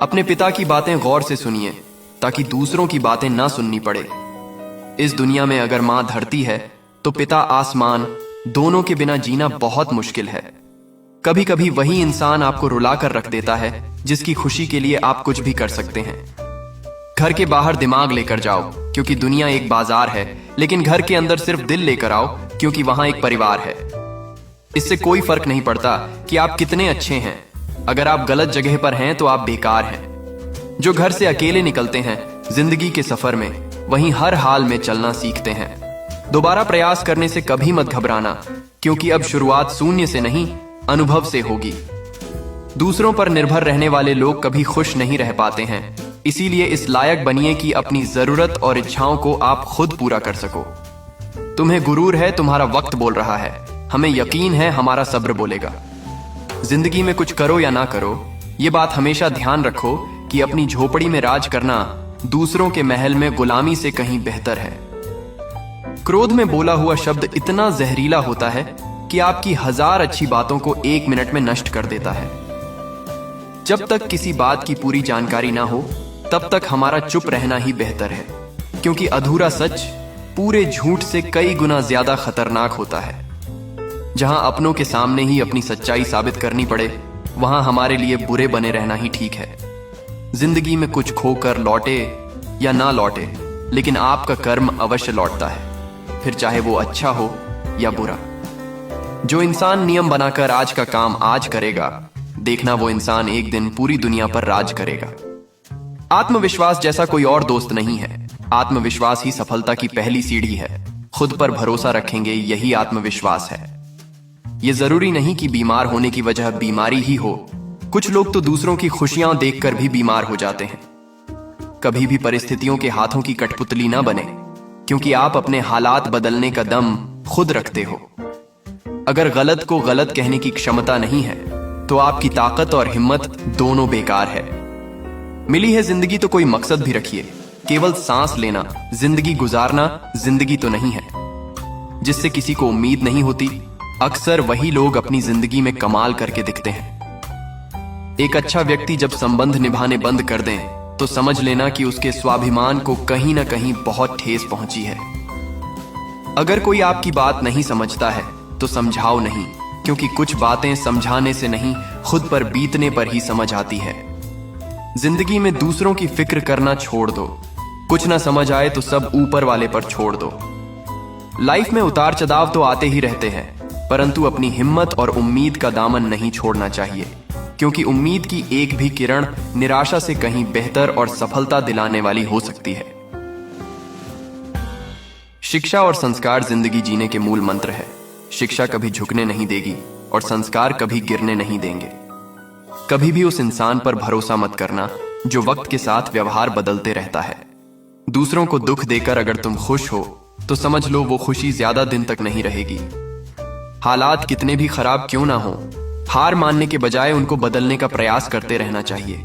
अपने पिता की बातें गौर से सुनिए ताकि दूसरों की बातें ना सुननी पड़े। इस दुनिया में अगर मां धरती है तो पिता आसमान, दोनों के बिना जीना बहुत मुश्किल है। कभी कभी वही इंसान आपको रुला कर रख देता है जिसकी खुशी के लिए आप कुछ भी कर सकते हैं। घर के बाहर दिमाग लेकर जाओ क्योंकि दुनिया एक बाजार है, लेकिन घर के अंदर सिर्फ दिल लेकर आओ क्योंकि वहां एक परिवार है। इससे कोई फर्क नहीं पड़ता कि आप कितने अच्छे हैं, अगर आप गलत जगह पर हैं तो आप बेकार हैं। जो घर से अकेले निकलते हैं जिंदगी के सफर में, वहीं हर हाल में चलना सीखते हैं। दोबारा प्रयास करने से कभी मत घबराना क्योंकि अब शुरुआत शून्य से नहीं, अनुभव से होगी। दूसरों पर निर्भर रहने वाले लोग कभी खुश नहीं रह पाते हैं, इसीलिए इस लायक बनिए कि अपनी जरूरत और इच्छाओं को आप खुद पूरा कर सको। तुम्हें गुरूर है तुम्हारा वक्त बोल रहा है, हमें यकीन है हमारा सब्र बोलेगा। जिंदगी में कुछ करो या ना करो, ये बात हमेशा ध्यान रखो कि अपनी झोपड़ी में राज करना दूसरों के महल में गुलामी से कहीं बेहतर है। क्रोध में बोला हुआ शब्द इतना जहरीला होता है कि आपकी 1000 अच्छी बातों को 1 मिनट में नष्ट कर देता है। जब तक किसी बात की पूरी जानकारी ना हो तब तक हमारा चुप रहना ही बेहतर है, क्योंकि अधूरा सच पूरे झूठ से कई गुना ज्यादा खतरनाक होता है। जहां अपनों के सामने ही अपनी सच्चाई साबित करनी पड़े, वहां हमारे लिए बुरे बने रहना ही ठीक है। जिंदगी में कुछ खोकर लौटे या ना लौटे, लेकिन आपका कर्म अवश्य लौटता है, फिर चाहे वो अच्छा हो या बुरा। जो इंसान नियम बनाकर आज का काम आज करेगा, देखना वो इंसान एक दिन पूरी दुनिया पर राज करेगा। आत्मविश्वास जैसा कोई और दोस्त नहीं है। आत्मविश्वास ही सफलता की पहली सीढ़ी है। खुद पर भरोसा रखेंगे, यही आत्मविश्वास है। ये जरूरी नहीं कि बीमार होने की वजह बीमारी ही हो। कुछ लोग तो दूसरों की खुशियां देखकर भी बीमार हो जाते हैं। कभी भी परिस्थितियों के हाथों की कठपुतली ना बने, क्योंकि आप अपने हालात बदलने का दम खुद रखते हो। अगर गलत को गलत कहने की क्षमता नहीं है तो आपकी ताकत और हिम्मत दोनों बेकार है। मिली है जिंदगी तो कोई मकसद भी रखिए। केवल सांस लेना जिंदगी गुजारना जिंदगी तो नहीं है। जिससे किसी को उम्मीद नहीं होती, अक्सर वही लोग अपनी जिंदगी में कमाल करके दिखते हैं। एक अच्छा व्यक्ति जब संबंध निभाने बंद कर दें तो समझ लेना कि उसके स्वाभिमान को कहीं ना कहीं बहुत ठेस पहुंची है। अगर कोई आपकी बात नहीं समझता है तो समझाओ नहीं, क्योंकि कुछ बातें समझाने से नहीं, खुद पर बीतने पर ही समझ आती है। जिंदगी में दूसरों की फिक्र करना छोड़ दो। कुछ ना समझ आए तो सब ऊपर वाले पर छोड़ दो। लाइफ में उतार चढ़ाव तो आते ही रहते हैं, परंतु अपनी हिम्मत और उम्मीद का दामन नहीं छोड़ना चाहिए, क्योंकि उम्मीद की एक भी किरण निराशा से कहीं बेहतर और सफलता दिलाने वाली हो सकती है। शिक्षा और संस्कार जिंदगी जीने के मूल मंत्र है। शिक्षा कभी झुकने नहीं देगी और संस्कार कभी गिरने नहीं देंगे। कभी भी उस इंसान पर भरोसा मत करना जो वक्त के साथ व्यवहार बदलते रहता है। दूसरों को दुख देकर अगर तुम खुश हो तो समझ लो वो खुशी ज्यादा दिन तक नहीं रहेगी। हालात कितने भी खराब क्यों ना हो, हार मानने के बजाय उनको बदलने का प्रयास करते रहना चाहिए।